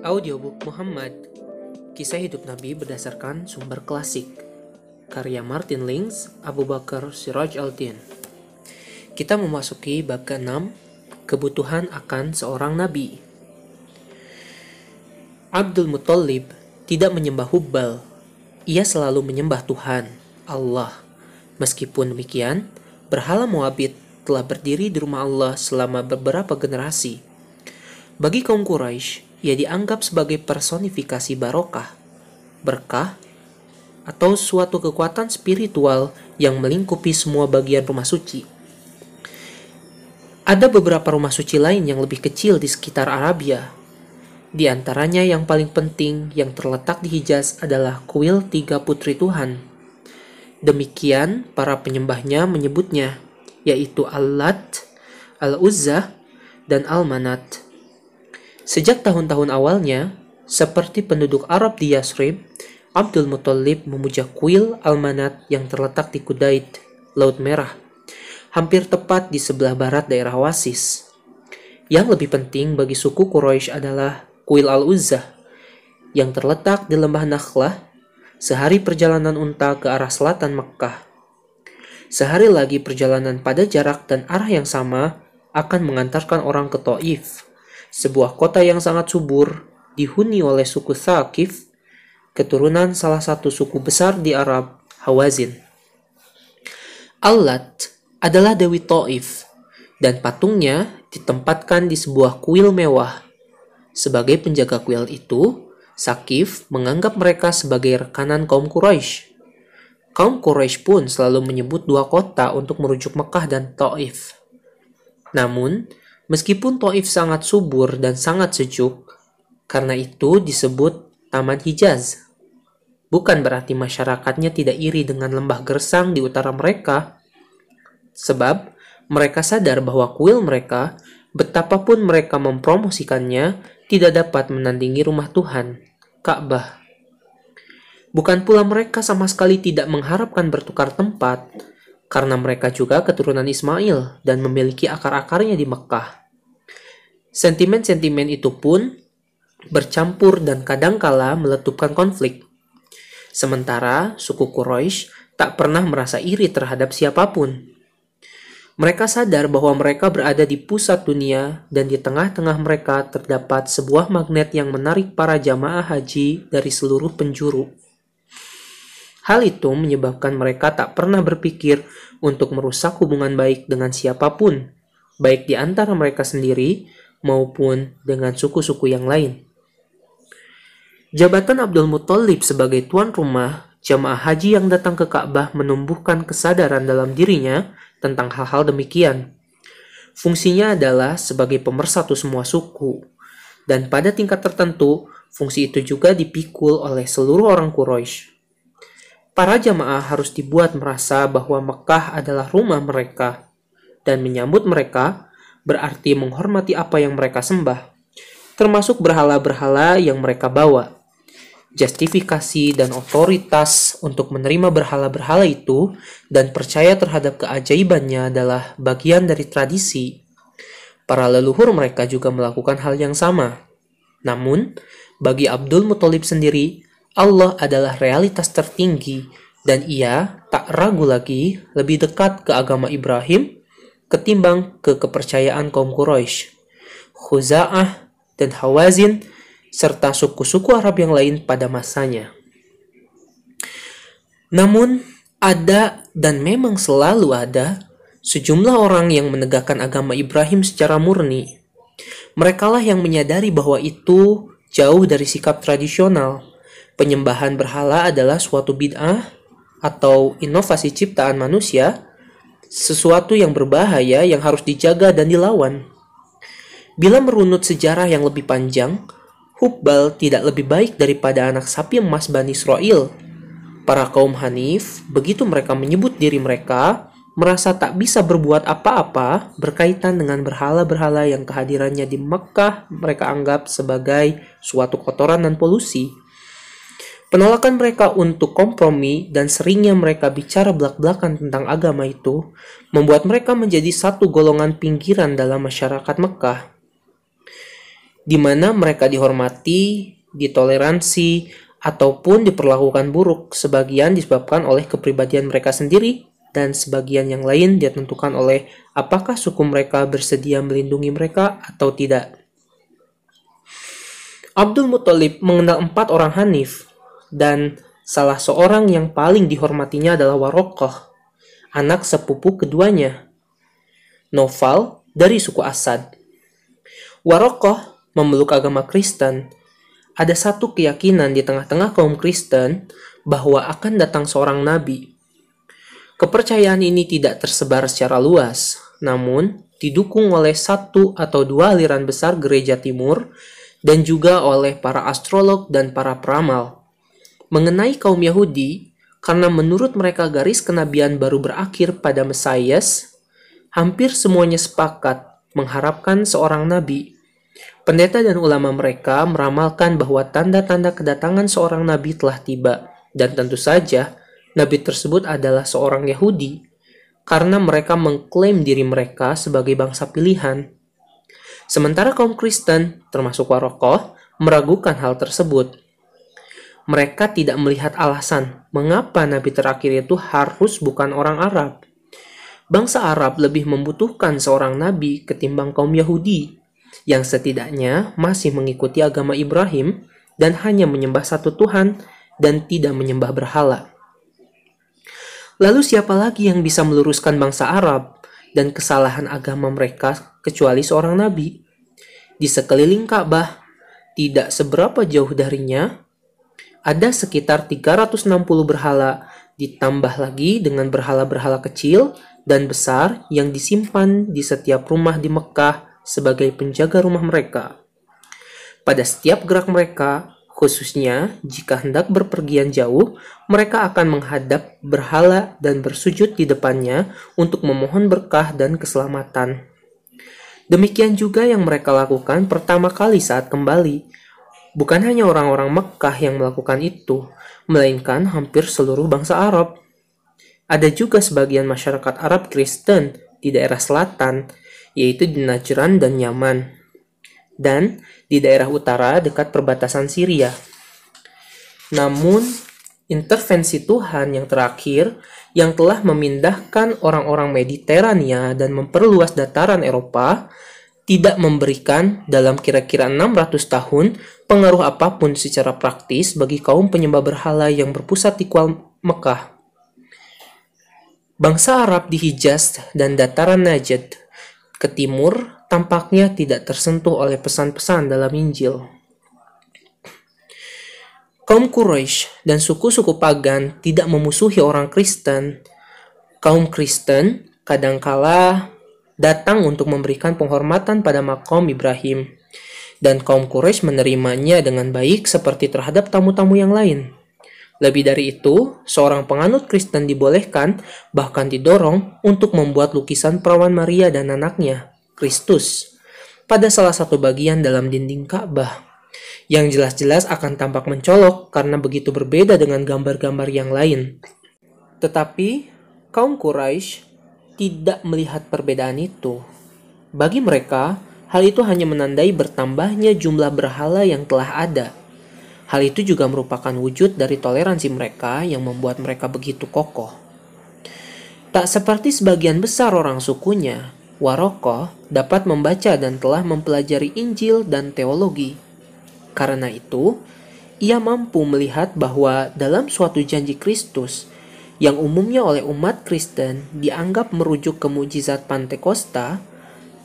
Audiobook Muhammad, Kisah Hidup Nabi berdasarkan sumber klasik. Karya Martin Lings, Abu Bakar Siraj Al-Din. Kita memasuki bab ke-6, kebutuhan akan seorang nabi. Abdul Muthalib tidak menyembah Hubbal. Ia selalu menyembah Tuhan, Allah. Meskipun demikian, berhala Moabit telah berdiri di rumah Allah selama beberapa generasi. Bagi kaum Quraisy, ia dianggap sebagai personifikasi barokah, berkah, atau suatu kekuatan spiritual yang melingkupi semua bagian rumah suci. Ada beberapa rumah suci lain yang lebih kecil di sekitar Arabia. Di antaranya yang paling penting yang terletak di Hijaz adalah kuil 3 putri Tuhan. Demikian para penyembahnya menyebutnya, yaitu Al-Lat, Al-Uzzah, dan Al-Manat. Sejak tahun-tahun awalnya, seperti penduduk Arab di Yasrib, Abdul Muthalib memuja kuil Al-Manat yang terletak di Kudaid, Laut Merah, hampir tepat di sebelah barat daerah Oasis. Yang lebih penting bagi suku Quraisy adalah kuil Al-Uzzah, yang terletak di lembah Nakhlah, sehari perjalanan unta ke arah selatan Mekkah. Sehari lagi perjalanan pada jarak dan arah yang sama akan mengantarkan orang ke Taif, sebuah kota yang sangat subur, dihuni oleh suku Thaqif, keturunan salah satu suku besar di Arab, Hawazin. Al-Lat adalah Dewi Taif, dan patungnya ditempatkan di sebuah kuil mewah. Sebagai penjaga kuil itu, Thaqif menganggap mereka sebagai rekanan kaum Quraisy. Kaum Quraisy pun selalu menyebut dua kota untuk merujuk Mekah dan Taif. Namun, meskipun Taif sangat subur dan sangat sejuk, karena itu disebut Taman Hijaz. Bukan berarti masyarakatnya tidak iri dengan lembah gersang di utara mereka, sebab mereka sadar bahwa kuil mereka, betapapun mereka mempromosikannya, tidak dapat menandingi rumah Tuhan, Ka'bah. Bukan pula mereka sama sekali tidak mengharapkan bertukar tempat, karena mereka juga keturunan Ismail dan memiliki akar-akarnya di Mekkah. Sentimen-sentimen itu pun bercampur dan kadangkala meletupkan konflik. Sementara suku Quraisy tak pernah merasa iri terhadap siapapun. Mereka sadar bahwa mereka berada di pusat dunia dan di tengah-tengah mereka terdapat sebuah magnet yang menarik para jamaah haji dari seluruh penjuru. Hal itu menyebabkan mereka tak pernah berpikir untuk merusak hubungan baik dengan siapapun, baik di antara mereka sendiri maupun dengan suku-suku yang lain. Jabatan Abdul Muthalib sebagai tuan rumah jamaah haji yang datang ke Ka'bah menumbuhkan kesadaran dalam dirinya tentang hal-hal demikian. Fungsinya adalah sebagai pemersatu semua suku, dan pada tingkat tertentu, fungsi itu juga dipikul oleh seluruh orang Quraisy. Para jamaah harus dibuat merasa bahwa Mekkah adalah rumah mereka, dan menyambut mereka berarti menghormati apa yang mereka sembah, termasuk berhala-berhala yang mereka bawa. Justifikasi dan otoritas untuk menerima berhala-berhala itu dan percaya terhadap keajaibannya adalah bagian dari tradisi. Para leluhur mereka juga melakukan hal yang sama. Namun, bagi Abdul Muthalib sendiri, Allah adalah realitas tertinggi dan ia tak ragu lagi lebih dekat ke agama Ibrahim ketimbang ke kepercayaan kaum Quraisy, Khuza'ah, dan Hawazin, serta suku-suku Arab yang lain pada masanya. Namun, ada dan memang selalu ada sejumlah orang yang menegakkan agama Ibrahim secara murni. Merekalah yang menyadari bahwa itu jauh dari sikap tradisional. Penyembahan berhala adalah suatu bid'ah atau inovasi ciptaan manusia, sesuatu yang berbahaya yang harus dijaga dan dilawan. Bila merunut sejarah yang lebih panjang, Hubbal tidak lebih baik daripada anak sapi emas Bani Israel. Para kaum Hanif, begitu mereka menyebut diri mereka, merasa tak bisa berbuat apa-apa berkaitan dengan berhala-berhala yang kehadirannya di Mekkah mereka anggap sebagai suatu kotoran dan polusi. Penolakan mereka untuk kompromi dan seringnya mereka bicara belak-belakan tentang agama itu membuat mereka menjadi satu golongan pinggiran dalam masyarakat Mekkah. di mana mereka dihormati, ditoleransi, ataupun diperlakukan buruk. Sebagian disebabkan oleh kepribadian mereka sendiri, dan sebagian yang lain ditentukan oleh apakah suku mereka bersedia melindungi mereka atau tidak. Abdul Muthalib mengenal 4 orang Hanif, dan salah seorang yang paling dihormatinya adalah Warokoh, anak sepupu keduanya, Naufal dari suku Asad. Warokoh memeluk agama Kristen. Ada satu keyakinan di tengah-tengah kaum Kristen bahwa akan datang seorang nabi. Kepercayaan ini tidak tersebar secara luas, namun didukung oleh 1 atau 2 aliran besar gereja timur dan juga oleh para astrolog dan para peramal. Mengenai kaum Yahudi, karena menurut mereka garis kenabian baru berakhir pada Mesias, hampir semuanya sepakat mengharapkan seorang nabi. Pendeta dan ulama mereka meramalkan bahwa tanda-tanda kedatangan seorang nabi telah tiba, dan tentu saja nabi tersebut adalah seorang Yahudi, karena mereka mengklaim diri mereka sebagai bangsa pilihan. Sementara kaum Kristen, termasuk Warokoh, meragukan hal tersebut. Mereka tidak melihat alasan mengapa nabi terakhir itu harus bukan orang Arab. Bangsa Arab lebih membutuhkan seorang nabi ketimbang kaum Yahudi, yang setidaknya masih mengikuti agama Ibrahim dan hanya menyembah satu Tuhan dan tidak menyembah berhala. Lalu siapa lagi yang bisa meluruskan bangsa Arab dan kesalahan agama mereka kecuali seorang nabi? Di sekeliling Ka'bah, tidak seberapa jauh darinya, ada sekitar 360 berhala, ditambah lagi dengan berhala-berhala kecil dan besar yang disimpan di setiap rumah di Mekah sebagai penjaga rumah mereka. Pada setiap gerak mereka, khususnya jika hendak berpergian jauh, mereka akan menghadap berhala dan bersujud di depannya untuk memohon berkah dan keselamatan. Demikian juga yang mereka lakukan pertama kali saat kembali. Bukan hanya orang-orang Mekkah yang melakukan itu, melainkan hampir seluruh bangsa Arab. Ada juga sebagian masyarakat Arab Kristen di daerah selatan, yaitu di Najran dan Yaman, dan di daerah utara dekat perbatasan Syria. Namun, intervensi Tuhan yang terakhir yang telah memindahkan orang-orang Mediterania dan memperluas dataran Eropa tidak memberikan dalam kira-kira 600 tahun pengaruh apapun secara praktis bagi kaum penyembah berhala yang berpusat di Kuala Mekah. Bangsa Arab di Hijaz dan dataran Najd ke timur tampaknya tidak tersentuh oleh pesan-pesan dalam Injil. Kaum Quraisy dan suku-suku pagan tidak memusuhi orang Kristen. Kaum Kristen kadangkala datang untuk memberikan penghormatan pada makom Ibrahim, dan kaum Quraisy menerimanya dengan baik seperti terhadap tamu-tamu yang lain. Lebih dari itu, seorang penganut Kristen dibolehkan, bahkan didorong untuk membuat lukisan perawan Maria dan anaknya, Kristus, pada salah satu bagian dalam dinding Ka'bah, yang jelas-jelas akan tampak mencolok karena begitu berbeda dengan gambar-gambar yang lain. Tetapi, kaum Quraisy tidak melihat perbedaan itu. Bagi mereka, hal itu hanya menandai bertambahnya jumlah berhala yang telah ada. Hal itu juga merupakan wujud dari toleransi mereka yang membuat mereka begitu kokoh. Tak seperti sebagian besar orang sukunya, Warokoh dapat membaca dan telah mempelajari Injil dan teologi. Karena itu, ia mampu melihat bahwa dalam suatu janji Kristus yang umumnya oleh umat Kristen dianggap merujuk ke mukjizat Pantekosta,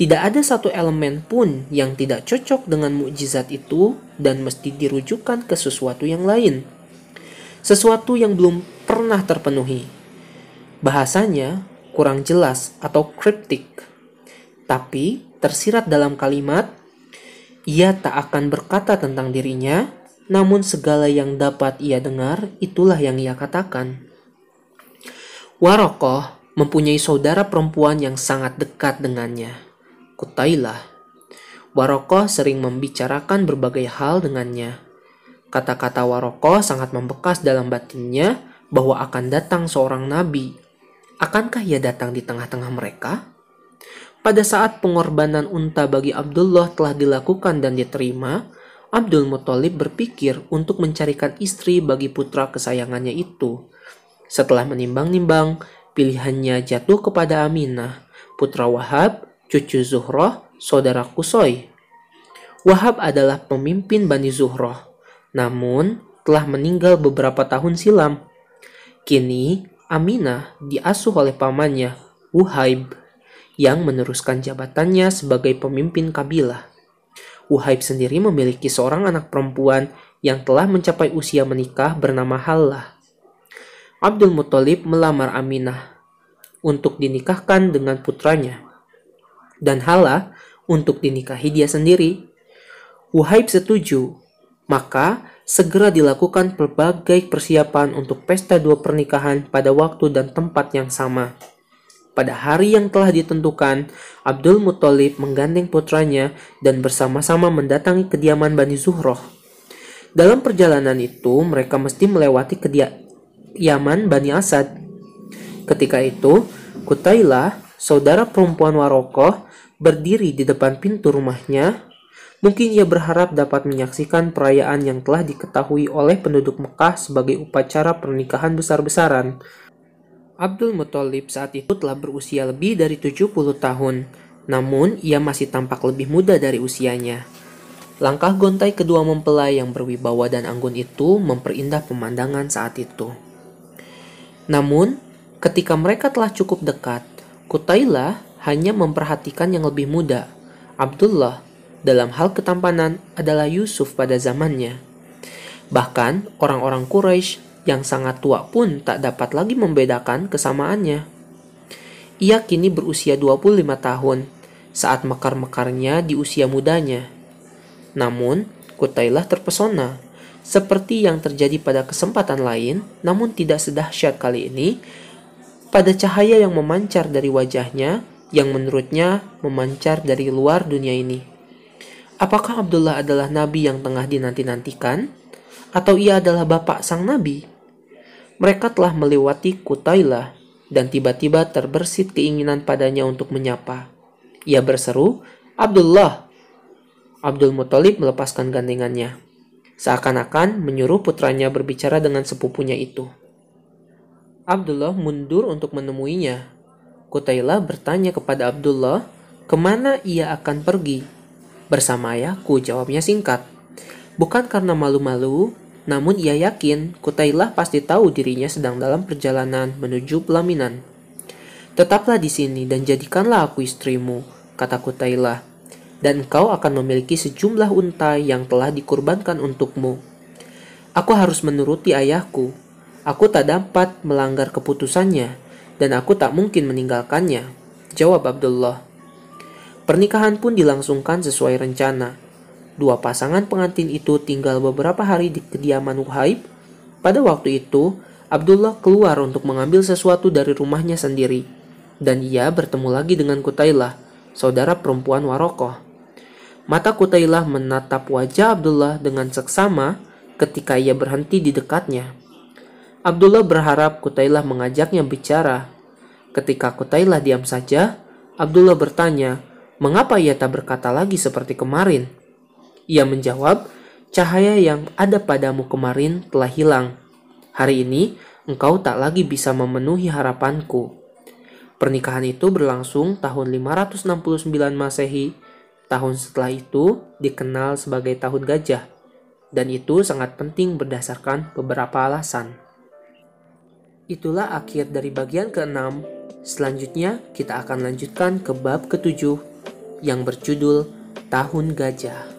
tidak ada satu elemen pun yang tidak cocok dengan mukjizat itu dan mesti dirujukan ke sesuatu yang lain. Sesuatu yang belum pernah terpenuhi. Bahasanya kurang jelas atau kriptik. Tapi tersirat dalam kalimat, ia tak akan berkata tentang dirinya, namun segala yang dapat ia dengar, itulah yang ia katakan. Warokoh mempunyai saudara perempuan yang sangat dekat dengannya, Qutailah. Warokoh sering membicarakan berbagai hal dengannya. Kata-kata Warokoh sangat membekas dalam batinnya bahwa akan datang seorang nabi. Akankah ia datang di tengah-tengah mereka? Pada saat pengorbanan unta bagi Abdullah telah dilakukan dan diterima, Abdul Muthalib berpikir untuk mencarikan istri bagi putra kesayangannya itu. Setelah menimbang-nimbang, pilihannya jatuh kepada Aminah, putra Wahab, cucu Zuhroh, saudara Qusay. Wahab adalah pemimpin Bani Zuhroh, namun telah meninggal beberapa tahun silam. Kini, Aminah diasuh oleh pamannya, Wuhaib, yang meneruskan jabatannya sebagai pemimpin kabilah. Wuhaib sendiri memiliki seorang anak perempuan yang telah mencapai usia menikah bernama Hallah. Abdul Muthalib melamar Aminah untuk dinikahkan dengan putranya, dan Hallah untuk dinikahi dia sendiri. Wuhaib setuju, maka segera dilakukan berbagai persiapan untuk pesta dua pernikahan pada waktu dan tempat yang sama. Pada hari yang telah ditentukan, Abdul Muthalib menggandeng putranya dan bersama-sama mendatangi kediaman Bani Zuhroh. Dalam perjalanan itu, mereka mesti melewati kediaman Bani Asad. Ketika itu, Qutailah, saudara perempuan Warokoh, berdiri di depan pintu rumahnya. Mungkin ia berharap dapat menyaksikan perayaan yang telah diketahui oleh penduduk Mekah sebagai upacara pernikahan besar-besaran. Abdul Muthalib saat itu telah berusia lebih dari 70 tahun, namun ia masih tampak lebih muda dari usianya. Langkah gontai kedua mempelai yang berwibawa dan anggun itu memperindah pemandangan saat itu. Namun, ketika mereka telah cukup dekat, Qutailah hanya memperhatikan yang lebih muda, Abdullah. Dalam hal ketampanan adalah Yusuf pada zamannya. Bahkan orang-orang Quraisy yang sangat tua pun tak dapat lagi membedakan kesamaannya. Ia kini berusia 25 tahun saat mekar-mekarnya di usia mudanya. Namun, Qutailah terpesona. Seperti yang terjadi pada kesempatan lain, namun tidak sedahsyat kali ini, pada cahaya yang memancar dari wajahnya, yang menurutnya memancar dari luar dunia ini. Apakah Abdullah adalah nabi yang tengah dinanti-nantikan? Atau ia adalah bapak sang nabi? Mereka telah melewati Qutailah dan tiba-tiba terbersit keinginan padanya untuk menyapa. Ia berseru, "Abdullah!" Abdul Muthalib melepaskan gandengannya, seakan-akan menyuruh putranya berbicara dengan sepupunya itu. Abdullah mundur untuk menemuinya. Qutailah bertanya kepada Abdullah, kemana ia akan pergi? "Bersama ayahku," jawabnya singkat. Bukan karena malu-malu, namun ia yakin Qutailah pasti tahu dirinya sedang dalam perjalanan menuju pelaminan. "Tetaplah di sini dan jadikanlah aku istrimu," kata Qutailah, "dan engkau akan memiliki sejumlah unta yang telah dikurbankan untukmu. Aku harus menuruti ayahku. Aku tak dapat melanggar keputusannya, dan aku tak mungkin meninggalkannya," jawab Abdullah. Pernikahan pun dilangsungkan sesuai rencana. Dua pasangan pengantin itu tinggal beberapa hari di kediaman Wuhaib. Pada waktu itu, Abdullah keluar untuk mengambil sesuatu dari rumahnya sendiri, dan ia bertemu lagi dengan Qutailah, saudara perempuan Warokoh. Mata Qutailah menatap wajah Abdullah dengan seksama ketika ia berhenti di dekatnya. Abdullah berharap Qutailah mengajaknya bicara. Ketika Qutailah diam saja, Abdullah bertanya, mengapa ia tak berkata lagi seperti kemarin? Ia menjawab, cahaya yang ada padamu kemarin telah hilang. Hari ini, engkau tak lagi bisa memenuhi harapanku. Pernikahan itu berlangsung tahun 569 Masehi. Tahun setelah itu dikenal sebagai Tahun Gajah. Dan itu sangat penting berdasarkan beberapa alasan. Itulah akhir dari bagian ke-6. Selanjutnya kita akan lanjutkan ke bab ke-7 yang berjudul Tahun Gajah.